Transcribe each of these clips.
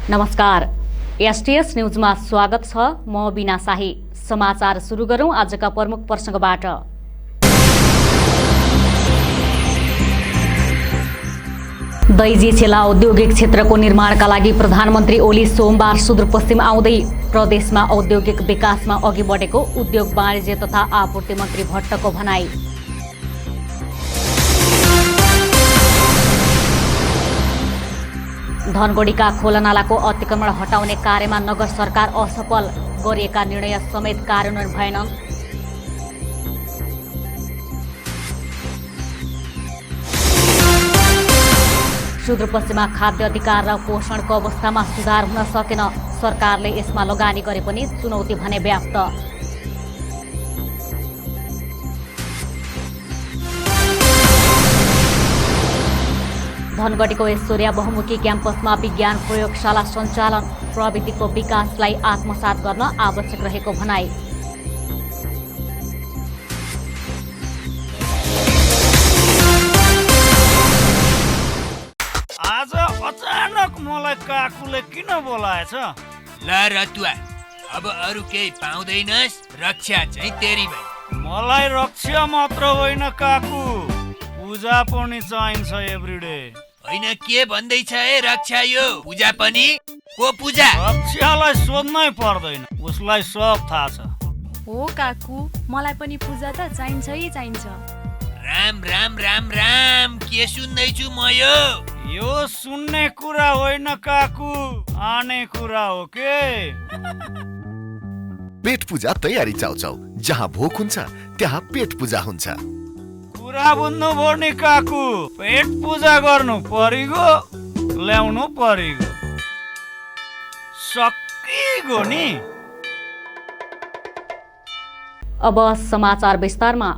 नमस्कार, एसटीएस न्यूजमा स्वागत छ। म बिना शाही। समाचार सुरु गरौं आजका प्रमुख प्रसंगबाट। दैजी छेला औद्योगिक क्षेत्रको निर्माणका लागि प्रधानमन्त्री ओली सोमबार सुदूरपश्चिम आउँदै प्रदेशमा औद्योगिक विकासमा अघि बढेको उद्योग वाणिज्य तथा आपूर्ति मन्त्री भट्टको भनाई। धनगढीका खोलानालाको अतिक्रमण हटाउने कार्यमा नगर सरकार असफल, गरिएका निर्णय समेत कार्यान्वयन भएन। सुदूरपश्चिममा खाद्य अधिकार र पोषणको अवस्थामा सुधार हुन सकेन। सरकारले यसमा लगानी गरे पनि चुनौती भने व्याप्त। धनगढीको ऐश्वर्या बहुमुखी क्याम्पसमा विज्ञान प्रयोगशाला सञ्चालन, प्रविधिको विकासलाई आत्मसात गर्न आवश्यक रहेको भनाई। आज अचानक मलाई काकुले किन बोलाएछ? ल रतुवा, अब अरू केही पाउँदैनस्, रक्षा चाहिँ तेरी भाइ। मलाई रक्षा मात्र होइन काकु, पूजा पनि चाहिन्छ एभ्रिडे। होइन के भन्दैछ है रक्षा? यो पूजा पनि? को पूजा? रक्षालाई सोध्नै पर्दैन, उसलाई सब थाहा छ। हो काकु, मलाई पनि पूजा त चाहिन्छ। राम राम राम राम, के सुन्दैछु म? यो सुन्ने कुरा होइन काकु, आने कुरा हो के? पेट पूजा तयारी चाउचाउ, जहाँ भोक हुन्छ त्यहाँ पेट पूजा हुन्छ। कुरा बुझ्नुभयो नि काकु, पेट पूजा गर्नु परिगो, ल्याउनु परिगो, सकिगो नि। अब समाचार विस्तारमा।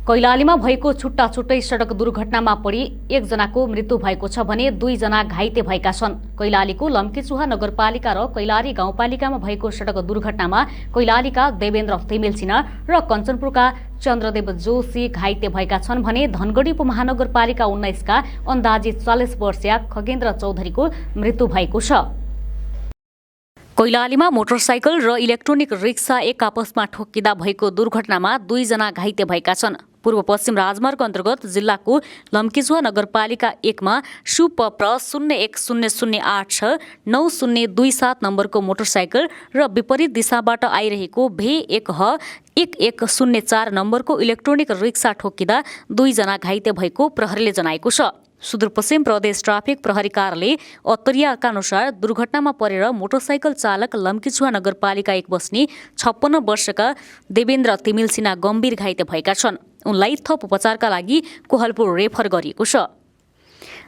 कैलालीमा भएको छुट्टा छुट्टै सडक दुर्घटनामा परि एकजनाको मृत्यु भएको छ भने 2 जना घाइते भएका छन्। कैलालीको लम्कीचुहा नगरपालिका र कैलाली गाउँपालिकामा भएको सडक दुर्घटनामा कैलालीका देवेन्द्र तिमिल सिन्हा र कञ्चनपुरका चन्द्रदेव जोशी घाइते भएका छन् भने धनगढी उपमहानगरपालिका 19 का अन्दाजित 40 वर्षीय खगेन्द्र चौधरीको मृत्यु भएको छ। कैलालीमा मोटरसाइकल र इलेक्ट्रोनिक रिक्सा एक आपसमा ठोक्किँदा भएको दुर्घटनामा 2 जना घाइते भएका छन्। पूर्व पश्चिम राजमार्ग अन्तर्गत जिल्लाको लम्कीचुहा नगरपालिका 1 मा सुपप्र 010086 9027 नम्बरको मोटरसाइकल र विपरीत दिशाबाट आइरहेको V1H1104 नम्बरको इलेक्ट्रोनिक रिक्सा ठोक्किँदा 2 जना घाइते भएको प्रहरीले जनाएको छ। सुदूरपश्चिम प्रदेश ट्राफिक प्रहरी कार्यालय अत्तरियाका अनुसार दुर्घटनामा परेर मोटरसाइकल चालक लम्कीचुहा नगरपालिका 1 बस्ने 56 वर्षका देवेन्द्र तिमिल सिन्हा गम्भीर घाइते भएका छन्। उनलाई थप उपचारका लागि कोहलपुर रेफर गरिएको छ।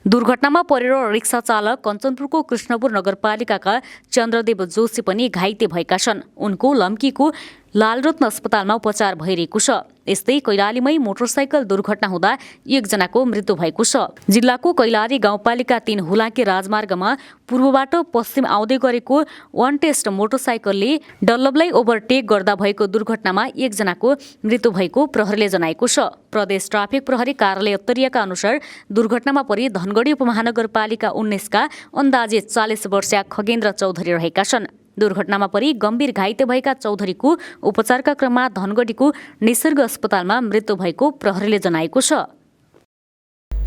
दुर्घटनामा परेर रिक्सा चालक कञ्चनपुरको कृष्णपुर नगरपालिकाका चन्द्रदेव जोशी पनि घाइते भएका छन्। उनको लम्कीको लालरत्न अस्पतालमा उपचार भइरहेको छ। यस्तै कैलालीमै मोटरसाइकल दुर्घटना हुँदा 1 जनाको मृत्यु भएको छ। जिल्लाको कैलाली गाउँपालिका 3 हुलाके राजमार्गमा पूर्वबाट पश्चिम आउँदै गरेको 1 टेस्ट मोटरसाइकलले डल्लबलाई ओभरटेक गर्दा भएको दुर्घटनामा 1 जनाको मृत्यु भएको प्रहरीले जनाएको छ। प्रदेश ट्राफिक प्रहरी कार्यालय अत्तरियाका अनुसार दुर्घटनामा परि धनगढी उपमहानगरपालिका 19 का अन्दाजित 40 वर्षीय खगेन्द्र चौधरी रहेका छन्। दुर्घटनामा परि गम्भीर घाइते भएका चौधरीको उपचारका क्रममा धनगढीको निसर्ग अस्पतालमा मृत्यु भएको प्रहरीले जनाएको छ।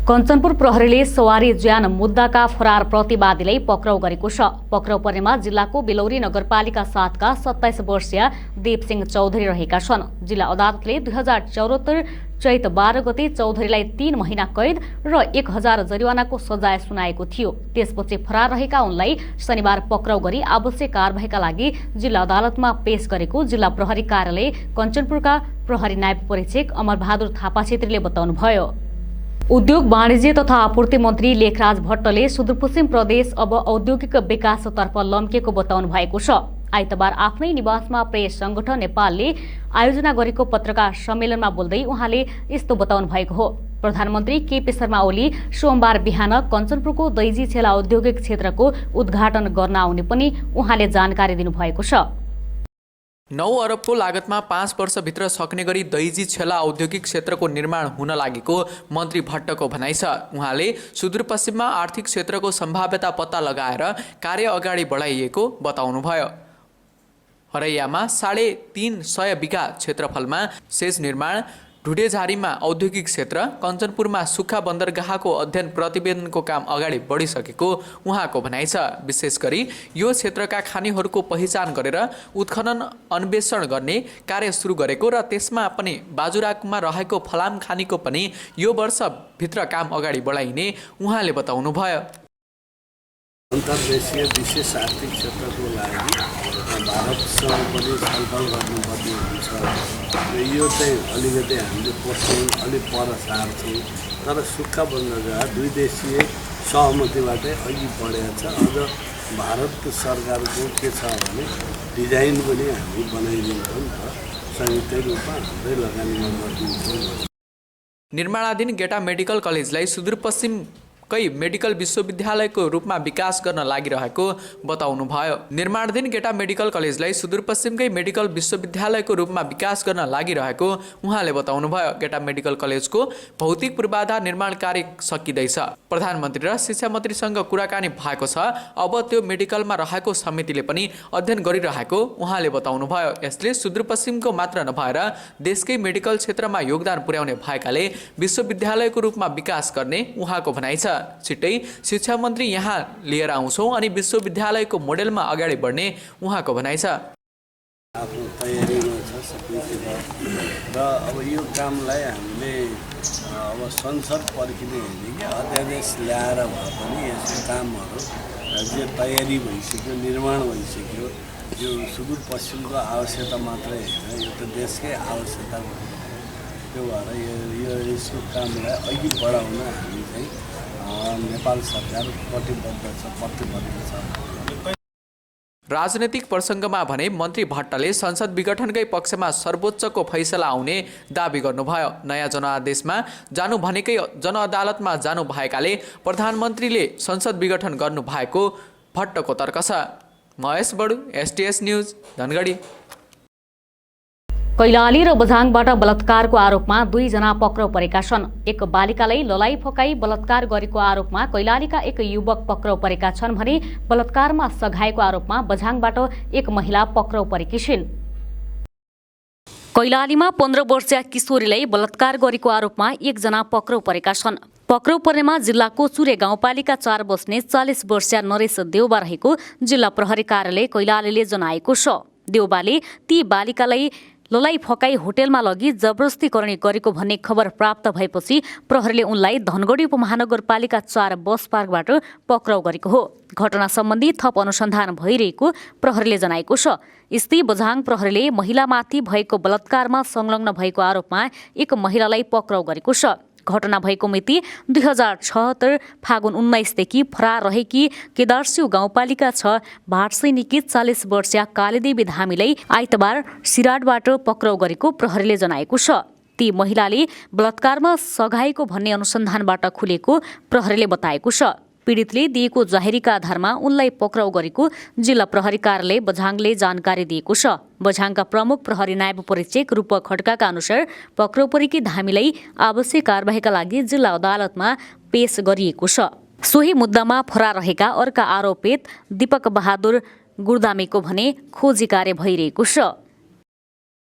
कञ्चनपुर प्रहरीले सवारी ज्यान मुद्दाका फरार प्रतिवादीलाई पक्राउ गरेको छ। पक्राउ पर्नेमा जिल्लाको बेलौरी नगरपालिका 7 का 27 वर्षीय देवसिंह चौधरी रहेका छन्। जिल्ला अदालतले 2074 चैत 12 गते चौधरीलाई 3 महिना कैद र 1000 जरिवानाको सजाय सुनाएको थियो। त्यसपछि फरार रहेका उनलाई शनिबार पक्राउ गरी आवश्यक कारबाहीका लागि जिल्ला अदालतमा पेश गरेको जिल्ला प्रहरी कार्यालय कञ्चनपुरका प्रहरी नायब परीक्षक अमरबहादुर थापा छेत्रीले बताउनुभयो। उद्योग वाणिज्य तथा आपूर्ति मन्त्री लेखराज भट्टले सुदूरपश्चिम प्रदेश अब औद्योगिक विकासतर्फ लम्केको बताउनु भएको छ। आइतबार आफ्नै निवासमा प्रेस संगठन नेपालले आयोजना गरेको पत्रकार सम्मेलनमा बोल्दै उहाँले यस्तो बताउनु भएको हो। प्रधानमन्त्री केपी शर्मा ओली सोमबार बिहान कञ्चनपुरको दैजी छेला औद्योगिक क्षेत्रको उद्घाटन गर्न आउने पनि उहाँले जानकारी दिनुभएको छ। 9 अरबको लागतमा 5 वर्षभित्र सक्ने गरी दैजी छेला औद्योगिक क्षेत्रको निर्माण हुन लागेको मन्त्री भट्टको भनाइ छ। उहाँले सुदूरपश्चिममा आर्थिक क्षेत्रको सम्भाव्यता पत्ता लगाएर कार्य अगाडि बढाइएको बताउनुभयो। हरैयामा 350 बिघा क्षेत्रफलमा सेज निर्माण, ढुडेझारीमा औद्योगिक क्षेत्र, कञ्चनपुरमा सुक्खा बन्दरगाहको अध्ययन प्रतिवेदनको काम अगाडि बढिसकेको उहाँको भनाइ छ। विशेष गरी यो क्षेत्रका खानीहरूको पहिचान गरेर उत्खनन अन्वेषण गर्ने कार्य सुरु गरेको र त्यसमा पनि बाजुराकमा रहेको फलाम खानीको पनि यो वर्षभित्र काम अगाडि बढाइने उहाँले बताउनुभयो। अन्तर्देशीय विशेष आर्थिक क्षेत्रको लागि भारतसँग पनि छलफल गर्नुपर्ने हुन्छ र यो चाहिँ अलिकति हामीले पोस्टपोन अलिक पर सार्छौँ। तर सुक्खा बन्दरगाह 2 देशीय सहमतिबाटै अघि बढेको छ। अझ भारत सरकारको के छ भने डिजाइन पनि हामी बनाइदिन्छौँ र संयुक्तै रूपमा हाम्रै लगानीमा गरिदिन्छौँ। निर्माणाधीन गेटा मेडिकल कलेजलाई सुदूरपश्चिमकै मेडिकल विश्वविद्यालयको रूपमा विकास गर्न लागिरहेको बताउनुभयो। निर्माणाधीन गेटा मेडिकल कलेजलाई सुदूरपश्चिमकै मेडिकल विश्वविद्यालयको रूपमा विकास गर्न लागिरहेको उहाँले बताउनुभयो। गेटा मेडिकल कलेजको भौतिक पूर्वाधार निर्माण कार्य सकिँदैछ। प्रधानमन्त्री र शिक्षा मन्त्रीसँग कुराकानी भएको छ। अब त्यो मेडिकलमा रहेको समितिले पनि अध्ययन गरिरहेको उहाँले बताउनुभयो। यसले सुदूरपश्चिमको मात्र नभएर देशकै मेडिकल क्षेत्रमा योगदान पुर्याउने भएकाले विश्वविद्यालयको रूपमा विकास गर्ने उहाँको भनाइ छ। छिट्टै शिक्षा मन्त्री यहाँ लिएर आउँछौँ अनि विश्वविद्यालयको मोडेलमा अगाडि बढ्ने उहाँको भनाइ छ। आफ्नो तयारीमा छ सबै र अब यो कामलाई हामीले अब संसद पर्खिने होइन कि अध्यादेश ल्याएर भए पनि यसको कामहरू जे तयारी भइसक्यो, निर्माण भइसक्यो। यो सुदूरपश्चिमको आवश्यकता मात्रै होइन, यो त देशकै आवश्यकता हो। त्यो भएर यसको कामलाई अघि बढाउन हामी चाहिँ नेपाल सरकार प्रतिबद्ध छ। राजनैतिक प्रसङ्गमा भने मन्त्री भट्टले संसद विघटनकै पक्षमा सर्वोच्चको फैसला आउने दाबी गर्नुभयो। नयाँ जनआदेशमा जानु भनेकै जनअदालतमा जानु भएकाले प्रधानमन्त्रीले संसद विघटन गर्नुभएको भट्टको तर्क छ। महेश बडु, STS न्युज, धनगढी। कैलाली र बझाङबाट बलात्कारको आरोपमा 2 जना पक्राउ परेका छन्। एक बालिकालाई ललाई फकाई बलात्कार गरेको आरोपमा कैलालीका एक युवक पक्राउ परेका छन् भने बलात्कारमा सघाएको आरोपमा बझाङबाट एक महिला पक्राउ परेकी छिन्। कैलालीमा 15 वर्षीय किशोरीलाई बलात्कार गरेको आरोपमा 1 जना पक्राउ परेका छन्। पक्राउ पर्नेमा जिल्लाको चुरे गाउँपालिका 4 बस्ने 40 वर्षीय नरेश देउबा रहेको जिल्ला प्रहरी कार्यालय कैलालीले जनाएको छ। देउबाले ती बालिकालाई ललाई फकाई होटेलमा लगी जबरजस्ती गर्ने गरेको भन्ने खबर प्राप्त भएपछि प्रहरीले उनलाई धनगढी उपमहानगरपालिका 4 बस पार्कबाट पक्राउ गरेको हो। घटना सम्बन्धी थप अनुसन्धान भइरहेको प्रहरीले जनाएको छ। स्थित बझाङ प्रहरीले महिलामाथि भएको बलात्कारमा संलग्न भएको आरोपमा एक महिलालाई पक्राउ गरेको छ। घटना भएको मिति 2076 फागुन 19 देखि फरार रहेकी केदारसिउ गाउँपालिका 6 भाटसैनिकी 40 वर्षीय कालीदेवी धामीलाई आइतबार सिराटबाट पक्राउ गरेको प्रहरीले जनाएको छ। ती महिलाले बलात्कारमा सघाएको भन्ने अनुसन्धानबाट खुलेको प्रहरीले बताएको छ। पीडितले दिएको जाहेरीका आधारमा उनलाई पक्राउ गरेको जिल्ला प्रहरी कार्यालय बझाङले जानकारी दिएको छ। बझाङका प्रमुख प्रहरी नायब परीक्षक रूपक खड्काका अनुसार पक्राउ परेकी धामीलाई आवश्यक कारबाहीका लागि जिल्ला अदालतमा पेश गरिएको छ। सोही मुद्दामा फरार रहेका अर्का आरोपित दीपक बहादुर गुरदामेको भने खोजी कार्य भइरहेको छ।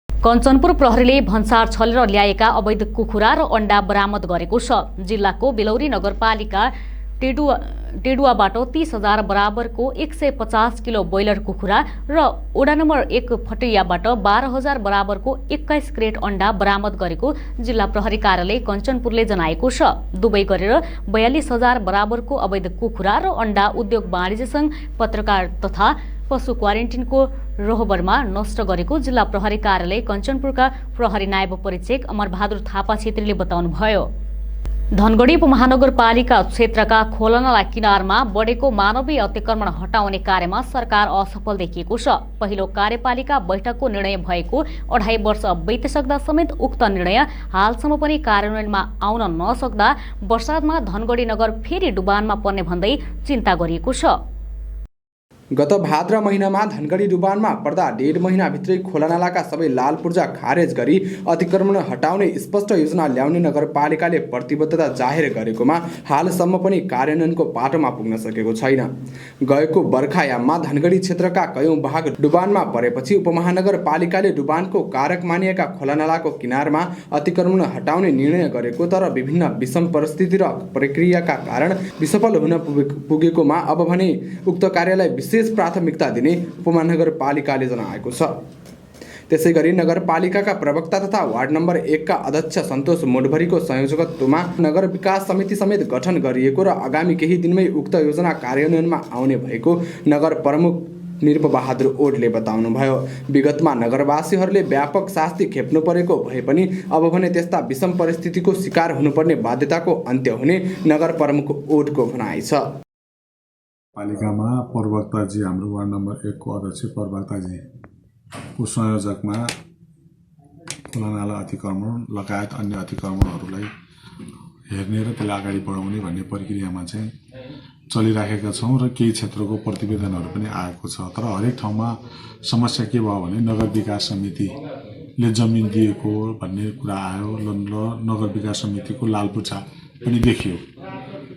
कञ्चनपुर प्रहरीले भन्सार छलेर ल्याएका अवैध कुखुरा र अण्डा बरामद गरेको छ। जिल्लाको बेलौरी नगरपालिका टेडुवाबाट 30,000 बराबरको 150 किलो ब्रोइलर कुखुरा र ओडा नम्बर 1 फटैयाबाट 12,000 बराबरको 21 क्रेट अण्डा बरामद गरेको जिल्ला प्रहरी कार्यालय कञ्चनपुरले जनाएको छ। दुवै गरेर 42,000 बराबरको अवैध कुखुरा र अण्डा उद्योग वाणिज्य संघ पत्रकार तथा पशु क्वारेन्टिनको रोहबरमा नष्ट गरेको जिल्ला प्रहरी कार्यालय कञ्चनपुरका प्रहरी नायब परीक्षक अमरबहादुर थापा छेत्रीले बताउनुभयो। धनगढी उपमहानगरपालिका क्षेत्रका खोलनाला किनारमा बढेको मानवीय अतिक्रमण हटाउने कार्यमा सरकार असफल देखिएको छ। पहिलो कार्यपालिका बैठकको निर्णय भएको 2.5 वर्ष बितिसक्दा समेत उक्त निर्णय हालसम्म पनि कार्यान्वयनमा आउन नसक्दा वर्षातमा धनगढी नगर फेरि डुबानमा पर्ने भन्दै चिन्ता गरिएको छ। गत भाद्र महिनामा धनगढी डुबानमा पर्दा 1.5 महिनाभित्रै खोलानालाका सबै लाल पूर्जा खारेज गरी अतिक्रमण हटाउने स्पष्ट योजना ल्याउने नगरपालिकाले प्रतिबद्धता जाहेर गरेकोमा हालसम्म पनि कार्यान्वयनको पाटोमा पुग्न सकेको छैन। गएको बर्खायाममा धनगढी क्षेत्रका कयौं भाग डुबानमा परेपछि उपमहानगरपालिकाले डुबानको कारक मानिएका खोलानालाको किनारमा अतिक्रमण हटाउने निर्णय गरेको, तर विभिन्न विषम परिस्थिति र प्रक्रियाका कारण विसफल हुन पुगेकोमा अब भने उक्त कार्यलाई विशेष प्राथमिकता दिने उपमहानगरपालिकाले जनाएको छ। त्यसैगरी नगरपालिकाका प्रवक्ता तथा वार्ड नम्बर 1 का अध्यक्ष सन्तोष मोडभरीको संयोजकत्वमा नगर विकास समिति समेत गठन गरिएको र आगामी केही दिनमै उक्त योजना कार्यान्वयनमा आउने भएको नगर प्रमुख निरपबहादुर ओडले बताउनुभयो। विगतमा नगरवासीहरूले व्यापक शास्ति खेप्नु परेको भए पनि अब भने त्यस्ता विषम परिस्थितिको शिकार हुनुपर्ने बाध्यताको अन्त्य हुने नगर प्रमुख ओडको भनाइ छ। पालिकामा प्रवक्ताजी, हाम्रो वार्ड नम्बर 1 को अध्यक्ष प्रवक्ताजी को संयोजकमा खोलानाला अतिक्रमण लगायत अन्य अतिक्रमणहरूलाई हेर्ने र त्यसलाई अगाडि बढाउने भन्ने प्रक्रियामा चाहिँ चलिराखेका छौँ र केही क्षेत्रको प्रतिवेदनहरू पनि आएको छ। तर हरेक ठाउँमा समस्या के भयो भने नगर विकास समितिले जमिन दिएको भन्ने कुरा आयो र नगर विकास समितिको लालपुर्जा पनि देखियो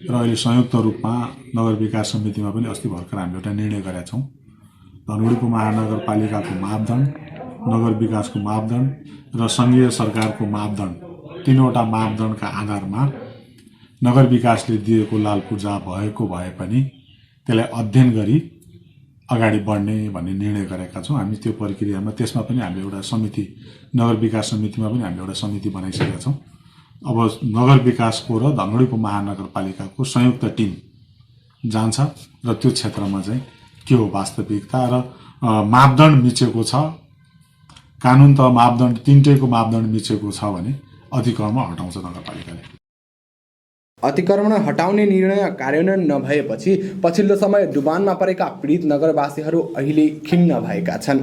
र अहिले संयुक्त रूपमा नगर विकास समितिमा पनि अस्ति भर्खर हामीले एउटा निर्णय गरेका छौँ। धनगढी उपमहानगरपालिकाको मापदण्ड, नगर विकासको मापदण्ड र सङ्घीय सरकारको मापदण्ड, तीनवटा मापदण्डका आधारमा नगर विकासले दिएको लाल पूर्जा भएको भए पनि त्यसलाई अध्ययन गरी अगाडि बढ्ने भन्ने निर्णय गरेका छौँ। हामी त्यो प्रक्रियामा त्यसमा पनि हामीले एउटा समिति, नगर विकास समितिमा पनि हामीले एउटा समिति बनाइसकेका छौँ। अब नगर विकासको र धनगढी उपमहानगरपालिकाको संयुक्त टिम जान्छ र त्यो क्षेत्रमा चाहिँ के हो वास्तविकता र मापदण्ड मिचेको छ, कानुन त मापदण्ड तीनटैको मापदण्ड मिचेको छ भने अतिक्रमण हटाउँछ नगरपालिकाले। अतिक्रमण हटाउने निर्णय कार्यान्वयन नभएपछि पछिल्लो समय डुबानमा परेका पीडित नगरवासीहरू अहिले खिन्न भएका छन्।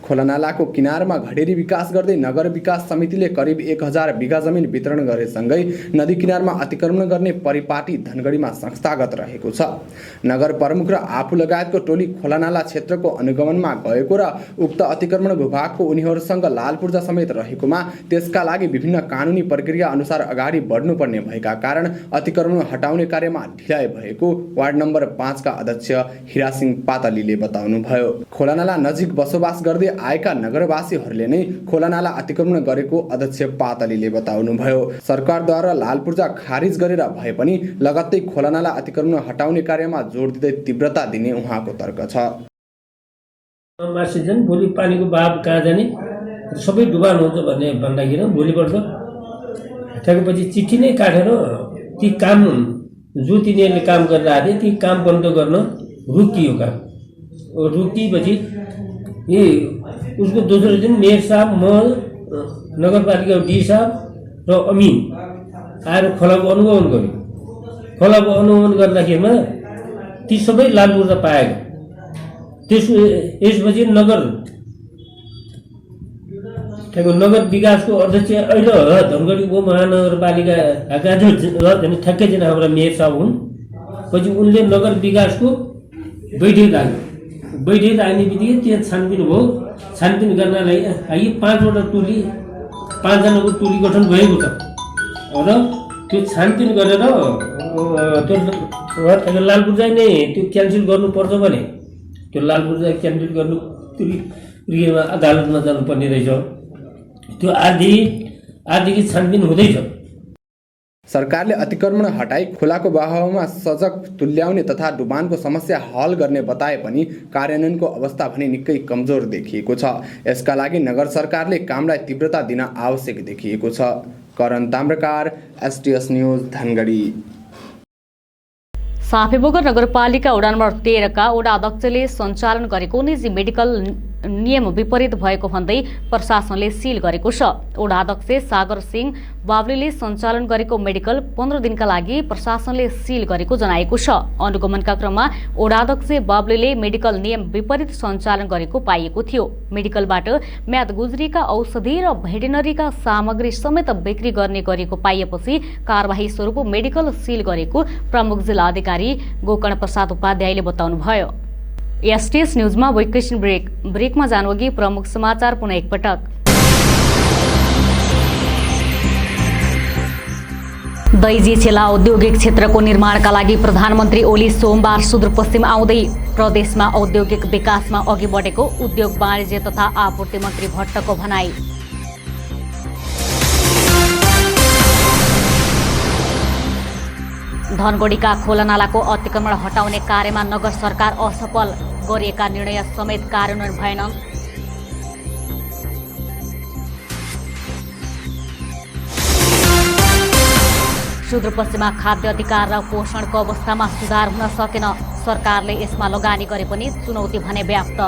खोलानालाको किनारमा घडेरी विकास गर्दै नगर विकास समितिले करिब 1000 बिघा जमिन वितरण गरेसँगै नदी किनारमा अतिक्रमण गर्ने परिपाटी धनगढीमा संस्थागत रहेको छ। नगर प्रमुख र आफू लगायतको टोली खोलानाला क्षेत्रको अनुगमनमा गएको र उक्त अतिक्रमण विभागको उनीहरूसँग लाल पूर्जा समेत रहेकोमा त्यसका लागि विभिन्न कानुनी प्रक्रिया अनुसार अगाडि बढ्नुपर्ने भएका कारण अतिक्रमण हटाउने कार्यमा ढिलाइ भएको वार्ड नम्बर 5 का अध्यक्ष हिरासिंह पातलीले बताउनुभयो। खोलानाला नजिक बसोबास गर्दै आएका नगरवासीहरूले नै खोलानाला अतिक्रमण गरेको अध्यक्ष पातलीले बताउनुभयो। सरकारद्वारा लाल पूर्जा खारिज गरेर भए पनि लगत्तै खोलानाला अतिक्रमण हटाउने कार्यमा जोड दिँदै तीव्रता दिने उहाँको तर्क छ। मासिजन भोलि पानीको बहाव कहाँ जाने, सबै डुबान हुन्छ भन्ने भन्दाखेरि भोलिपल्ट त्यसपछि चिठी नै काटेर ती काम जो तिनीहरूले काम गरिरहेको थिए ती काम बन्द गर्न रोकियो। काम रोकिएपछि उसको दोस्रो दिन मेयर साहब, म, नगरपालिका डी साहब र अमिन आएर खोलाको अनुगमन गर्यो। खोलाको अनुगमन गर्दाखेरिमा ती सबै लाल पूर्जा पाएको। यसपछि नगर विकासको अध्यक्ष अहिले धनगढी उपमहानगरपालिकाका ठ्याक्कै दिन हाम्रा मेयर साहब हुन्। पछि उनले नगर विकासको बैठक राख्यो। बैठक राख्ने बित्तिकै त्यहाँ छानबिन भयो। छानबिन गर्नलाई 5वटा टोली, 5जनाको टोली गठन भएको छ र त्यो छानबिन गरेर त्यो लाल पूर्जा नै त्यो क्यान्सल गर्नुपर्छ भने त्यो लाल पूर्जा क्यान्सल गर्नु प्रियमा अदालतमा जानुपर्ने रहेछ। त्यो आदिदेखि छानबिन हुँदैछ। सरकारले अतिक्रमण हटाई खोलाको बहावमा सजग तुल्याउने तथा डुबानको समस्या हल गर्ने बताए पनि कार्यान्वयनको अवस्था भने निकै कमजोर देखिएको छ। यसका लागि नगर सरकारले कामलाई तीव्रता दिन आवश्यक देखिएको छ। Karan Tamrakar, STS news, Dhangadhi. साफेबोगर नगरपालिका वडा नम्बर 13 का वडा अध्यक्षले सञ्चालन गरेको निजी मेडिकल नियम विपरीत भएको भन्दै प्रशासनले सील गरेको छ। वडा अध्यक्ष सागर सिंह बाबलीले सञ्चालन गरेको मेडिकल 15 दिनका लागि प्रशासनले सील गरेको जनाएको छ। अनुगमनका क्रममा वडा अध्यक्ष बाबलीले मेडिकल नियम विपरीत सञ्चालन गरेको पाइएको थियो। मेडिकलबाट म्याद गुज्रिएका औषधि र भेटेनरीका सामग्री समेत बिक्री गर्ने गरेको पाइएपछि कारबाही स्वरूप मेडिकल सील गरेको प्रमुख जिल्ला अधिकारी गोकर्ण प्रसाद उपाध्यायले बताउनुभयो। एसटीएस न्यूजमा वेकेसन ब्रेकमा जानुअघि प्रमुख समाचार पुनः एकपटक। दैजी छेला औद्योगिक क्षेत्रको निर्माणका लागि प्रधानमन्त्री ओली सोमबार सुदूरपश्चिम आउँदै प्रदेशमा औद्योगिक विकासमा अघि बढेको उद्योग वाणिज्य तथा आपूर्ति मन्त्री भट्टको भनाई। धनगढीका खोलानालाको अतिक्रमण हटाउने कार्यमा नगर सरकार असफल, गरिएका निर्णय समेत कार्यान्वयन भएन। सुदूरपश्चिममा खाद्य अधिकार र पोषणको अवस्थामा सुधार हुन सकेन, सरकारले यसमा लगानी गरे पनि चुनौती भने व्याप्त।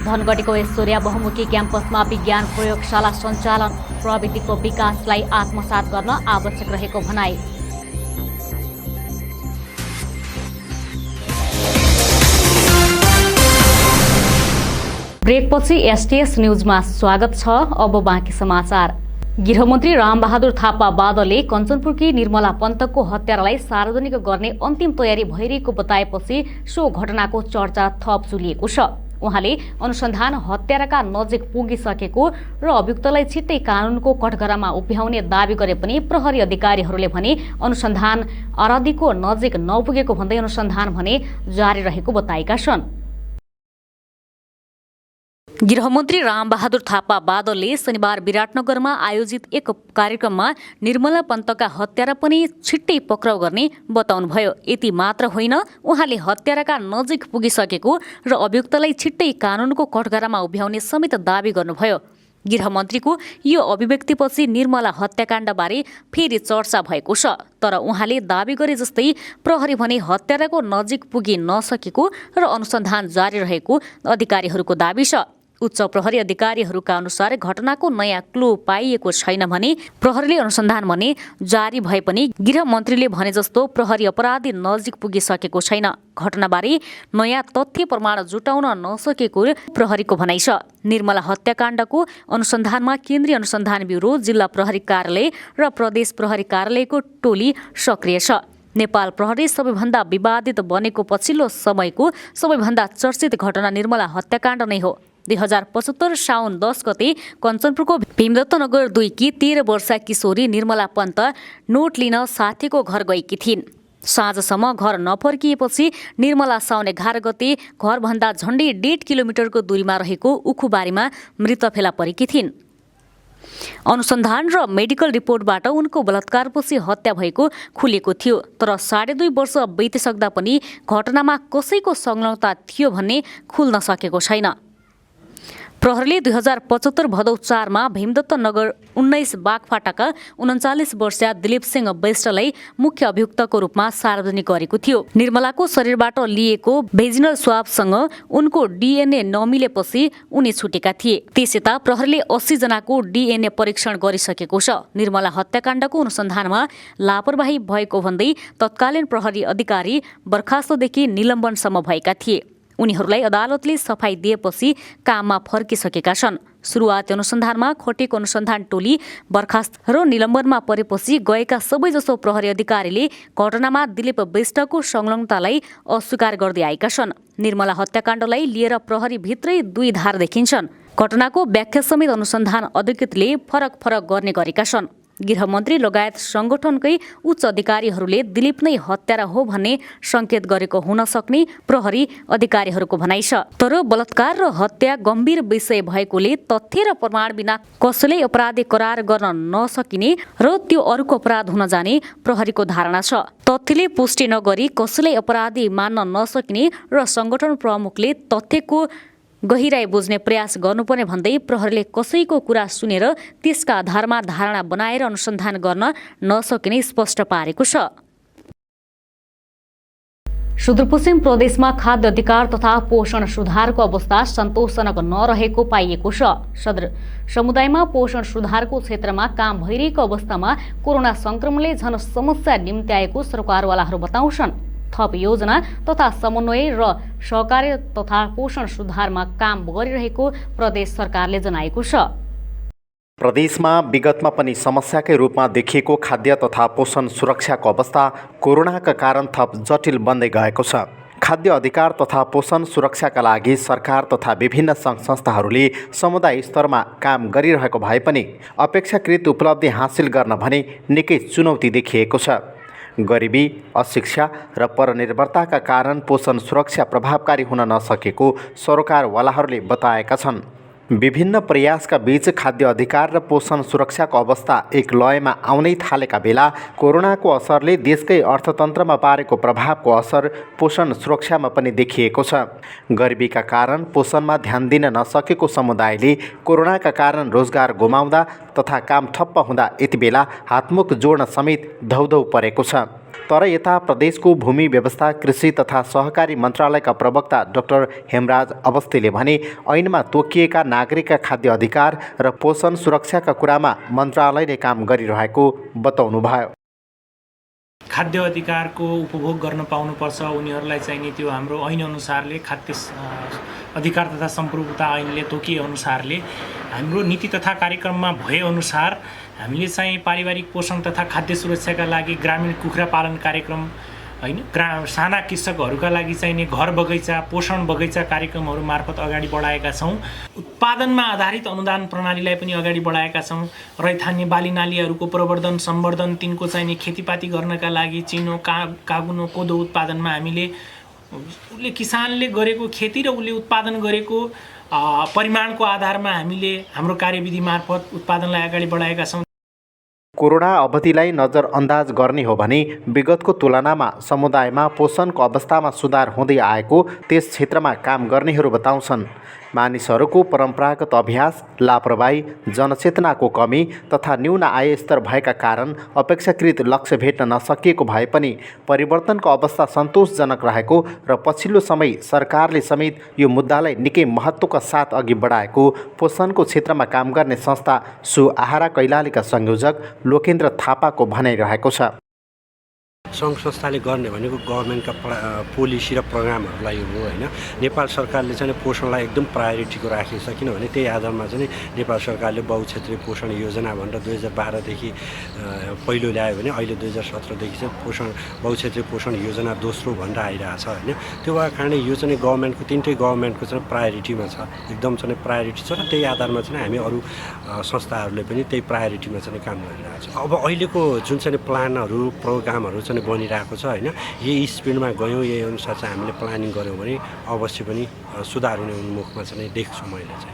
धनगढीको ऐश्वर्या बहुमुखी क्याम्पसमा विज्ञान प्रयोगशाला सञ्चालन, प्रविधिको विकासलाई आत्मसात गर्न आवश्यक रहेको भनाई। ब्रेकपछि एसटीएस न्यूजमा स्वागत छ। अब बाँकी समाचार। गृहमन्त्री रामबहादुर थापा बादलले कञ्चनपुरकी निर्मला पन्तको हत्यारालाई सार्वजनिक गर्ने अन्तिम तयारी भइरहेको बताएपछि सो घटनाको चर्चा थप चुलिएको छ। उहाँले अनुसन्धान हत्याराका नजिक पुगिसकेको र अभियुक्तलाई छिट्टै कानूनको कठघरामा उभ्याउने दावी गरे पनि प्रहरी अधिकारीहरूले भने अनुसन्धान आराधीको नजिक नपुगेको भन्दै अनुसन्धान भने जारी रहेको बताएका छन्। गृहमन्त्री रामबहादुर थापा बादलले शनिबार विराटनगरमा आयोजित एक कार्यक्रममा निर्मला पन्तका हत्यारा पनि छिट्टै पक्राउ गर्ने बताउनुभयो। यति मात्र होइन, उहाँले हत्याराका नजिक पुगिसकेको र अभियुक्तलाई छिट्टै कानूनको कठघरामा उभ्याउने समेत दावी गर्नुभयो। गृहमन्त्रीको यो अभिव्यक्तिपछि निर्मला हत्याकाण्डबारे फेरि चर्चा भएको छ। तर उहाँले दावी गरे जस्तै प्रहरी भने हत्याराको नजिक पुगी नसकेको र अनुसन्धान जारी रहेको अधिकारीहरूको दावी छ। उच्च प्रहरी अधिकारीहरूका अनुसार घटनाको नयाँ क्लू पाइएको छैन भने प्रहरीले अनुसन्धान भने जारी भए पनि गृहमन्त्रीले भने जस्तो प्रहरी अपराधी नजिक पुगिसकेको छैन। घटनाबारे नयाँ तथ्य प्रमाण जुटाउन नसकेको प्रहरीको भनाइ छ। निर्मला हत्याकाण्डको अनुसन्धानमा केन्द्रीय अनुसन्धान ब्युरो, जिल्ला प्रहरी कार्यालय र प्रदेश प्रहरी कार्यालयको टोली सक्रिय छ। नेपाल प्रहरी सबैभन्दा विवादित बनेको पछिल्लो समयको सबैभन्दा चर्चित घटना निर्मला हत्याकाण्ड नै हो। 2075 साउन 10 गते कञ्चनपुरको भीमदत्त नगर 2 की 13 वर्षीय किशोरी निर्मला पन्त नोट लिन साथीको घर गएकी थिइन्। साँझसम्म घर नफर्किएपछि निर्मला साउन 11 गते घरभन्दा झण्डै 1.5 किलोमिटरको दूरीमा रहेको उखुबारीमा मृत फेला परेकी थिइन्। अनुसन्धान र मेडिकल रिपोर्टबाट उनको बलात्कारपछि हत्या भएको खुलेको थियो। तर 2.5 वर्ष बितिसक्दा पनि घटनामा कसैको संलग्नता थियो भन्ने खुल्न सकेको छैन। प्रहरीले 2075 भदौ 4 मा भीमदत्त नगर 19 बागफाटाका 39 वर्षीय दिलीप सिंह बेष्टलाई मुख्य अभियुक्तको रूपमा सार्वजनिक गरेको थियो। निर्मलाको शरीरबाट लिएको भेजिनल स्वाबसँग उनको डीएनए नमिलेपछि उनी छुटेका थिए। त्यसयता प्रहरीले 80 जनाको डीएनए परीक्षण गरिसकेको छ। निर्मला हत्याकाण्डको अनुसन्धानमा लापरवाही भएको भन्दै तत्कालीन प्रहरी अधिकारी बर्खास्तदेखि निलम्बनसम्म भएका थिए। उनीहरूलाई अदालतले सफाई दिएपछि काममा फर्किसकेका छन्। सुरुवाती अनुसन्धानमा खटेको अनुसन्धान टोली बर्खास्त र निलम्बनमा परेपछि गएका सबैजसो प्रहरी अधिकारीले घटनामा दिलीप बेष्टको संलग्नतालाई अस्वीकार गर्दै आएका छन्। निर्मला हत्याकाण्डलाई लिएर प्रहरी भित्रै 2 धार देखिन्छन्। घटनाको व्याख्या समेत अनुसन्धान अधिकृतले फरक गर्ने गरेका छन्। गृहमन्त्री लगायत संगठनकै उच्च अधिकारीहरूले दिलीप नै हत्यारा हो भन्ने संकेत गरेको हुन सक्ने प्रहरी अधिकारीहरूको भनाइ छ। तर बलात्कार र हत्या गम्भीर विषय भएकोले तथ्य र प्रमाण बिना कसैलाई अपराधी करार गर्न नसकिने र त्यो अरूको अपराध हुन जाने प्रहरीको धारणा छ। तथ्यले पुष्टि नगरी कसैलाई अपराधी मान्न नसकिने र संगठन प्रमुखले तथ्यको गहिराई बुझ्ने प्रयास गर्नुपर्ने भन्दै प्रहरीले कसैको कुरा सुनेर त्यसका आधारमा धारणा बनाएर अनुसन्धान गर्न नसकिने स्पष्ट पारेको छ। सुदूरपश्चिम प्रदेशमा खाद्य अधिकार तथा पोषण सुधारको अवस्था सन्तोषजनक नरहेको पाइएको छ। समुदायमा पोषण सुधारको क्षेत्रमा काम भइरहेको अवस्थामा कोरोना संक्रमणले झन समस्या निम्त्याएको सरकारवालाहरू बताउँछन्। थप योजना तथा समन्वय र सहकार्य तथा पोषण सुधारमा काम गरिरहेको प्रदेश सरकारले जनाएको छ। प्रदेशमा विगतमा पनि समस्याकै रूपमा देखिएको खाद्य तथा पोषण सुरक्षाको अवस्था कोरोनाका कारण थप जटिल बन्दै गएको छ। खाद्य अधिकार तथा पोषण सुरक्षाका लागि सरकार तथा विभिन्न सङ्घ संस्थाहरूले समुदाय स्तरमा काम गरिरहेको भए पनि अपेक्षाकृत उपलब्धि हासिल गर्न भने निकै चुनौती देखिएको छ। गरिबी, अशिक्षा र परनिर्भरताका कारण पोषण सुरक्षा प्रभावकारी हुन नसकेको सरकारवालाहरूले बताएका छन्। विभिन्न प्रयासका बीच खाद्य अधिकार र पोषण सुरक्षाको अवस्था एक लयमा आउनै थालेका बेला कोरोनाको असरले देशकै अर्थतन्त्रमा पारेको प्रभावको असर पोषण सुरक्षामा पनि देखिएको छ। गरिबीका कारण पोषणमा ध्यान दिन नसकेको समुदायले कोरोनाका कारण रोजगार गुमाउँदा तथा काम ठप्प हुँदा यति बेला हातमुख जोड्न समेत धौधौ परेको छ। तर यता प्रदेशको भूमि व्यवस्था, कृषि तथा सहकारी मन्त्रालयका प्रवक्ता डाक्टर हेमराज अवस्थीले भने ऐनमा तोकिएका नागरिकका खाद्य अधिकार र पोषण सुरक्षाका कुरामा मन्त्रालयले काम गरिरहेको बताउनुभयो। खाद्य अधिकारको उपभोग गर्न पाउनुपर्छ, उनीहरूलाई चाहिने त्यो हाम्रो ऐन अनुसारले खाद्य अधिकार तथा सम्प्रभुता ऐनले तोकिए अनुसारले हाम्रो नीति तथा कार्यक्रममा भएअनुसार हामीले चाहिँ पारिवारिक पोषण तथा खाद्य सुरक्षाका लागि ग्रामीण कुखुरा पालन कार्यक्रम हैन, साना कृषकहरूका लागि चाहिने घर बगैँचा, पोषण बगैँचा कार्यक्रमहरू मार्फत अगाडि बढाएका छौँ। उत्पादनमा आधारित अनुदान प्रणालीलाई पनि अगाडि बढाएका छौँ। रैथान्य बाली नालीहरूको प्रवर्धन, सम्वर्धन, तिनको चाहिने खेतीपाती गर्नका लागि चिनो, कागुनो, कोदो उत्पादनमा हामीले उसले किसानले गरेको खेती र उसले उत्पादन गरेको परिमाणको आधारमा हामीले हाम्रो कार्यविधि मार्फत उत्पादनलाई अगाडि बढाएका छौँ। कोरोना अवधिलाई नजरअन्दाज गर्ने हो भने विगतको तुलनामा समुदायमा पोषणको अवस्थामा सुधार हुँदै आएको त्यस क्षेत्रमा काम गर्नेहरू बताउँछन्। मानिसहरूको परम्परागत अभ्यास, लापरवाही, जनचेतनाको कमी तथा न्यून आय स्तर भएका कारण अपेक्षाकृत लक्ष्य भेट्न नसकिएको भए पनि परिवर्तनको अवस्था सन्तोषजनक रहेको र पछिल्लो समय सरकारले समेत यो मुद्दालाई निकै महत्त्वका साथ अघि बढाएको पोषणको क्षेत्रमा काम गर्ने संस्था सुआहारा कैलालीका संयोजक लोकेन्द्र थापाको भनाइरहेको छ। सङ्घ संस्थाले गर्ने भनेको गभर्मेन्टका पोलिसी र प्रोग्रामहरूलाई हो होइन। नेपाल सरकारले चाहिँ पोषणलाई एकदम प्रायोरिटीको राखेको छ, किनभने त्यही आधारमा चाहिँ नेपाल सरकारले बहुक्षेत्रीय पोषण योजना भनेर 2012देखि पहिलो ल्यायो भने अहिले 2017देखि चाहिँ बहुक्षेत्रीय पोषण योजना दोस्रो भनेर आइरहेछ होइन। त्यो भएको कारणले यो चाहिँ गभर्मेन्टको तिनटै गभर्मेन्टको चाहिँ प्रायोरिटीमा छ, एकदम चाहिँ प्रायोरिटी छ र त्यही आधारमा चाहिँ हामी अरू संस्थाहरूले पनि त्यही प्रायोरिटीमा चाहिँ काम गरिरहेको छ। अब अहिलेको जुन चाहिँ प्लानहरू, प्रोग्रामहरू चाहिँ बनिरहेको छ होइन, यही स्पिडमा गयौँ, यही अनुसार चाहिँ हामीले प्लानिङ गऱ्यौँ भने अवश्य पनि सुधार हुने उन्मुखमा चाहिँ देख्छु मैले चाहिँ।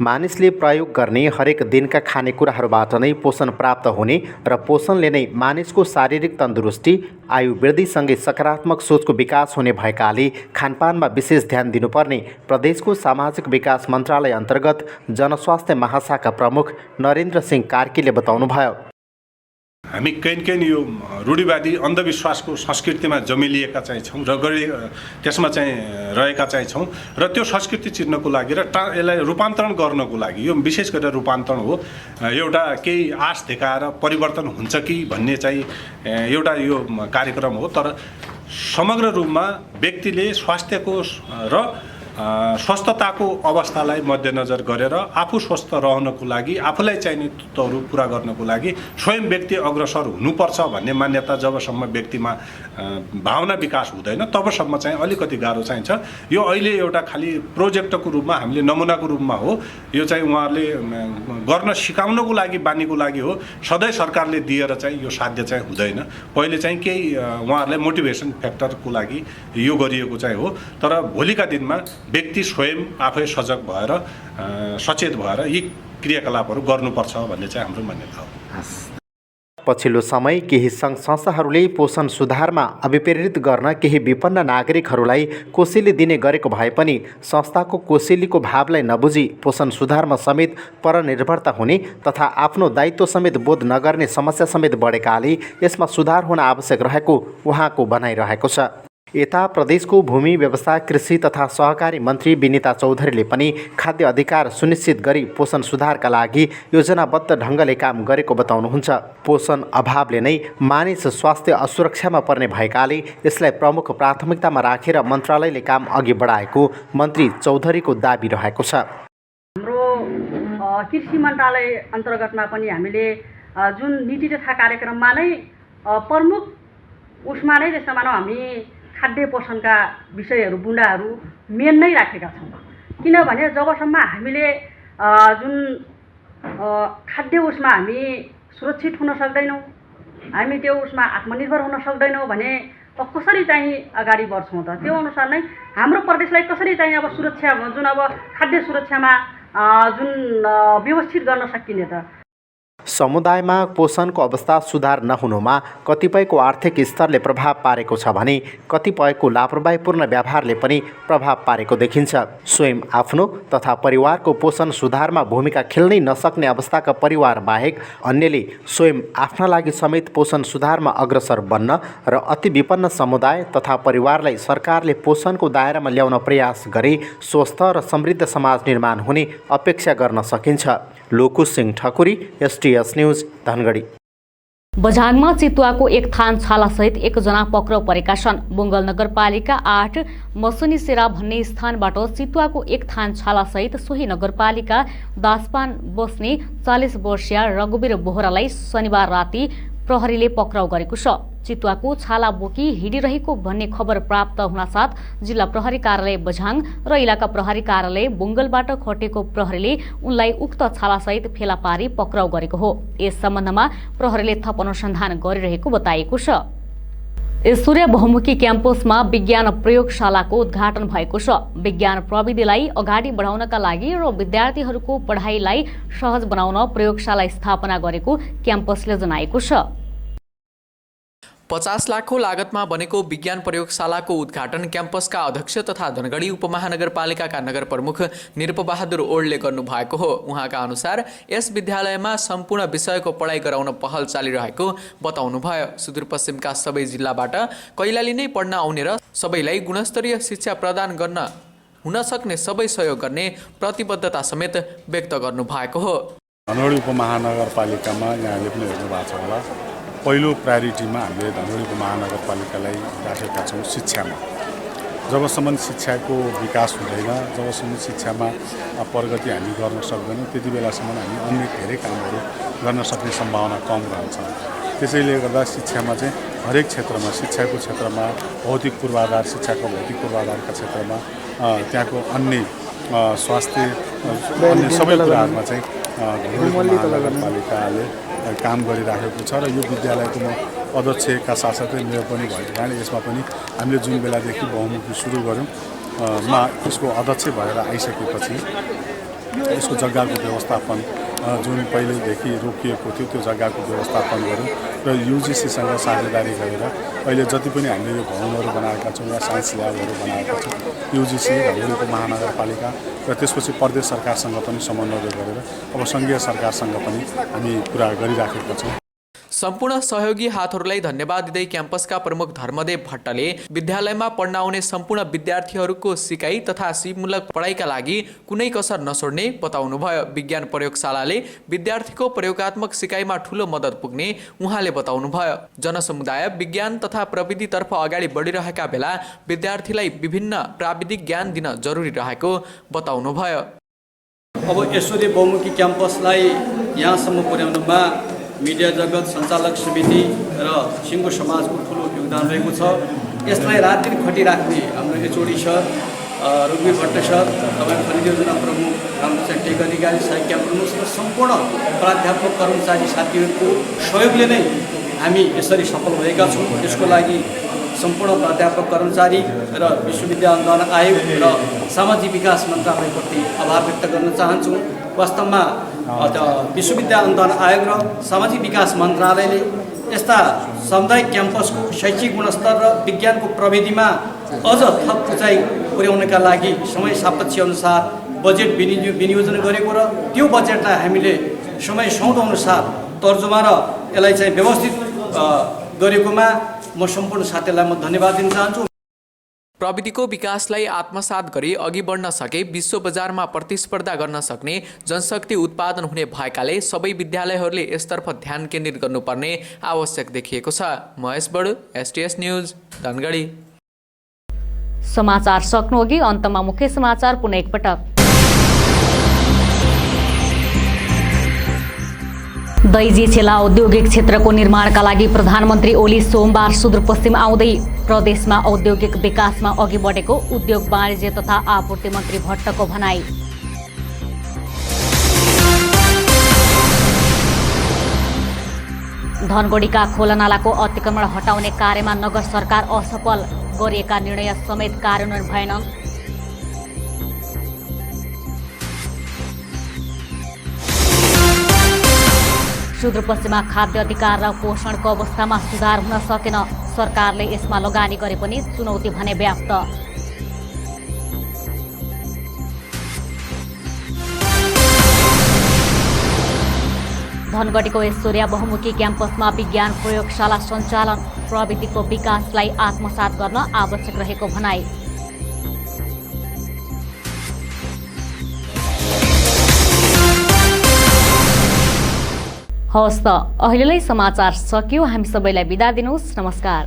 मानिसले प्रयोग गर्ने हरेक दिनका खानेकुराहरूबाट नै पोषण प्राप्त हुने र पोषणले नै मानिसको शारीरिक तन्दुरुस्ती, आयु वृद्धिसँगै सकारात्मक सोचको विकास हुने भएकाले खानपानमा विशेष ध्यान दिनुपर्ने प्रदेशको सामाजिक विकास मन्त्रालय अन्तर्गत जनस्वास्थ्य महाशाखा प्रमुख नरेन्द्र सिंह कार्कीले बताउनुभयो। हामी कैन यो रूढिवादी अन्धविश्वासको संस्कृतिमा जमिलिएका चाहिँ छौँ र त्यसमा चाहिँ रहेका चाहिँ छौँ र त्यो संस्कृति चिर्नको लागि र यसलाई रूपान्तरण गर्नको लागि यो विशेष गरेर रूपान्तरण हो, एउटा केही आश देखाएर परिवर्तन हुन्छ कि भन्ने चाहिँ एउटा यो कार्यक्रम हो। तर समग्र रूपमा व्यक्तिले स्वास्थ्यको र स्वस्थताको अवस्थालाई मध्यनजर गरेर आफू स्वस्थ रहनको लागि, आफूलाई चाहिने तत्त्वहरू पुरा गर्नको लागि स्वयं व्यक्ति अग्रसर हुनुपर्छ भन्ने मान्यता जबसम्म व्यक्तिमा भावना विकास हुँदैन तबसम्म चाहिँ अलिकति गाह्रो चाहिन्छ। यो अहिले एउटा खालि प्रोजेक्टको रूपमा, हामीले नमुनाको रूपमा हो, यो चाहिँ उहाँहरूले गर्न सिकाउनको लागि, बानीको लागि हो। सधैँ सरकारले दिएर चाहिँ यो साध्य चाहिँ हुँदैन। पहिले चाहिँ केही उहाँहरूलाई मोटिभेसन फ्याक्टरको लागि यो गरिएको चाहिँ हो। तर भोलिका दिनमा व्यक्ति स्वयं आफै सजग भएर, सचेत भएर यी क्रियाकलापहरू गर्नुपर्छ भन्ने चाहिँ हाम्रो मान्यता हो। पछिल्लो समय केही सङ्घ संस्थाहरूले पोषण सुधारमा अभिप्रेरित गर्न केही विपन्न नागरिकहरूलाई कोसेली दिने गरेको भए पनि संस्थाको कोसेलीको भावलाई नबुझी पोषण सुधारमा समेत परनिर्भरता हुने तथा आफ्नो दायित्व समेत बोध नगर्ने समस्या समेत बढेकाले यसमा सुधार हुन आवश्यक रहेको उहाँको भनाइरहेको छ। यता प्रदेशको भूमि व्यवस्था, कृषि तथा सहकारी मन्त्री विनिता चौधरीले पनि खाद्य अधिकार सुनिश्चित गरी पोषण सुधारका लागि योजनाबद्ध ढङ्गले काम गरेको बताउनुहुन्छ। पोषण अभावले नै मानिस स्वास्थ्य असुरक्षामा पर्ने भएकाले यसलाई प्रमुख प्राथमिकतामा राखेर मन्त्रालयले काम अघि बढाएको मन्त्री चौधरीको दाबी रहेको छ। हाम्रो कृषि मन्त्रालय अन्तर्गतमा पनि हामीले जुन नीति तथा कार्यक्रममा नै प्रमुख उसमा नै जस्तो मानौँ हामी खाद्य पोषणका विषयहरू बुँदाहरू मेन नै राखेका छौँ। किनभने जबसम्म हामीले जुन खाद्य उसमा हामी सुरक्षित हुन सक्दैनौँ, हामी त्यो उसमा आत्मनिर्भर हुन सक्दैनौँ भने कसरी चाहिँ अगाडि बढ्छौँ त? त्यो अनुसार नै हाम्रो प्रदेशलाई कसरी चाहिँ अब सुरक्षा जुन अब खाद्य सुरक्षामा जुन व्यवस्थित गर्न सकिने त? समुदायमा पोषणको अवस्था सुधार नहुनुमा कतिपयको आर्थिक स्तरले प्रभाव पारेको छ भने कतिपयको लापरवाहीपूर्ण व्यवहारले पनि प्रभाव पारेको देखिन्छ। स्वयं आफ्नो तथा परिवारको पोषण सुधारमा भूमिका खेल्नै नसक्ने अवस्थाका परिवार बाहेक अन्यले स्वयं आफ्ना लागि समेत पोषण सुधारमा अग्रसर बन्न र अति विपन्न समुदाय तथा परिवारलाई सरकारले पोषणको दायरामा ल्याउन प्रयास गरी स्वस्थ र समृद्ध समाज निर्माण हुने अपेक्षा गर्न सकिन्छ। Lokush Singh Thakuri, STS news, Dhangadhi. बझाङमा चितुवाको एक थान छालासहित एकजना पक्राउ परेका छन्। बुङ्गल नगरपालिका 8 मसुनीसेरा भन्ने स्थानबाट चितुवाको एक थान छालासहित सोही नगरपालिका दासपान बस्ने 40 वर्षीय रघुवीर बोहरालाई शनिबार राति प्रहरीले पक्राउ गरेको छ। चितुवाको छाला बोकी हिँडिरहेको भन्ने खबर प्राप्त हुनासाथ जिल्ला प्रहरी कार्यालय बझाङ र इलाका प्रहरी कार्यालय बुङ्गलबाट खटेको प्रहरीले उनलाई उक्त छालासहित फेला पारी पक्राउ गरेको हो। यस सम्बन्धमा प्रहरीले थप अनुसन्धान गरिरहेको बताइएको छ। ऐश्वर्या बहुमुखी क्याम्पसमा विज्ञान प्रयोगशालाको उद्घाटन भएको छ। विज्ञान प्रविधिलाई अगाडि बढाउनका लागि र विद्यार्थीहरूको पढाइलाई सहज बनाउन प्रयोगशाला स्थापना गरेको क्याम्पसले जनाएको छ। 50 लाखको लागतमा बनेको विज्ञान प्रयोगशालाको उद्घाटन क्याम्पसका अध्यक्ष तथा धनगढी उपमहानगरपालिकाका नगर प्रमुख निरपबहादुर ओडले गर्नुभएको हो। उहाँका अनुसार यस विद्यालयमा सम्पूर्ण विषयको पढाइ गराउन पहल चालिरहेको बताउनुभयो। सुदूरपश्चिमका सबै जिल्लाबाट कैलाली नै पढ्न आउने र सबैलाई गुणस्तरीय शिक्षा प्रदान गर्न हुन सक्ने सबै सहयोग गर्ने प्रतिबद्धता समेत व्यक्त गर्नुभएको हो। धनगढी उपमहानगरपालिकामा यहाँले पनि हेर्नु भएको छ होला, पहिलो प्रायोरिटीमा हामीले धनगढी उपमहानगरपालिकालाई राखेका छौँ शिक्षामा। जबसम्म शिक्षाको विकास हुँदैन, जबसम्म शिक्षामा प्रगति हामी गर्न सक्दैनौँ, त्यति बेलासम्म हामी अन्य धेरै कामहरू गर्न सक्ने सम्भावना कम रहन्छ। त्यसैले गर्दा शिक्षामा चाहिँ हरेक क्षेत्रमा, शिक्षाको क्षेत्रमा, भौतिक पूर्वाधार, शिक्षाको भौतिक पूर्वाधारका क्षेत्रमा, त्यहाँको अन्य स्वास्थ्य, अन्य सबै कुराहरूमा चाहिँ धनगढी उपमहानगरपालिकाले काम गरिराखेको छ। र यो विद्यालयको म अध्यक्षका साथसाथै मेरो पनि भएको कारणले यसमा पनि हामीले जुन बेलादेखि बहुमुखी सुरु गऱ्यौँ, यसको अध्यक्ष भएर आइसकेपछि यसको जग्गाको व्यवस्थापन जुन पहिलेदेखि रोकिएको थियो त्यो जग्गाको व्यवस्थापन गऱ्यौँ र युजिसीसँग साझेदारी गरेर अहिले जति पनि हामीले यो भवनहरू बनाएका छौँ या साइन्स ल्याबहरू बनाएका छौँ, युजिसी, धनगढी उपमहानगरपालिका र त्यसपछि प्रदेश सरकारसँग पनि समन्वय गरेर अब सङ्घीय सरकारसँग पनि हामी कुरा गरिराखेका छौँ। सम्पूर्ण सहयोगी हातहरूलाई धन्यवाद दिँदै क्याम्पसका प्रमुख धर्मदेव भट्टले विद्यालयमा पढ्न आउने सम्पूर्ण विद्यार्थीहरूको सिकाइ तथा सिपमूलक पढाइका लागि कुनै कसर नछोड्ने बताउनुभयो। विज्ञान प्रयोगशालाले विद्यार्थीको प्रयोगात्मक सिकाइमा ठूलो मद्दत पुग्ने उहाँले बताउनुभयो। जनसमुदाय विज्ञान तथा प्रविधितर्फ अगाडि बढिरहेका बेला विद्यार्थीलाई विभिन्न प्राविधिक ज्ञान दिन जरुरी रहेको बताउनुभयो। अब ऐश्वर्या बहुमुखी क्याम्पसलाई यहाँसम्म पुर्याउनमा मिडिया जगत, सञ्चालक समिति र सिङ्गो समाजको ठुलो योगदान रहेको छ। यसलाई रातदिन खटिराख्ने हाम्रो HOD सर, रघुवीर भट्ट सर, तपाईँ खनिज योजना प्रमुख रामप्रसाद टेक अधिकारी, साहित्य प्रमुख र सम्पूर्ण प्राध्यापक कर्मचारी साथीहरूको सहयोगले नै हामी यसरी सफल भएका छौँ। यसको लागि सम्पूर्ण प्राध्यापक कर्मचारी र विश्वविद्यालय अनुदान आयोग र सामाजिक विकास मन्त्रालयप्रति आभार व्यक्त गर्न चाहन्छु। वास्तवमा विश्वविद्यालय अनुदान आयोग र सामाजिक विकास मन्त्रालयले यस्ता सामुदायिक क्याम्पसको शैक्षिक गुणस्तर र विज्ञानको प्रविधिमा अझ थप उचाइ पुर्याउनका लागि समय सापेक्ष अनुसार बजेट विनियोजन गरेको र त्यो बजेटलाई हामीले समय सौदो अनुसार तर्जुमा र यसलाई चाहिँ व्यवस्थित गरेकोमा म सम्पूर्ण साथीहरूलाई म धन्यवाद दिन चाहन्छु। प्रविधिको विकासलाई आत्मसात गरी अघि बढ्न सके विश्व बजारमा प्रतिस्पर्धा गर्न सक्ने जनशक्ति उत्पादन हुने भएकाले सबै विद्यालयहरूले यसतर्फ ध्यान केन्द्रित गर्नुपर्ने आवश्यक देखिएको छ। महेश बडु, STS न्यूज, धनगढी। समाचार सक्नु अघि अन्तमा मुख्य समाचार पुनः एकपटक। दैजी छेला औद्योगिक क्षेत्रको निर्माणका लागि प्रधानमन्त्री ओली सोमबार सुदूरपश्चिम आउँदै प्रदेशमा औद्योगिक विकासमा अघि बढेको उद्योग वाणिज्य तथा आपूर्ति मन्त्री भट्टको भनाई। धनगढीका खोलानालाको अतिक्रमण हटाउने कार्यमा नगर सरकार असफल, गरिएका निर्णय समेत कार्यान्वयन भएनन्। सुदूरपश्चिममा खाद्य अधिकार र पोषणको अवस्थामा सुधार हुन सकेन, सरकारले यसमा लगानी गरे पनि चुनौती भने व्याप्त। धनगढीको ऐश्वर्या बहुमुखी क्याम्पसमा विज्ञान प्रयोगशाला सञ्चालन, प्रविधिको विकासलाई आत्मसात गर्न आवश्यक रहेको भनाई। हवस् त, अहिलेलाई समाचार सकियो। हामी सबैलाई बिदा दिनुहोस्। नमस्कार।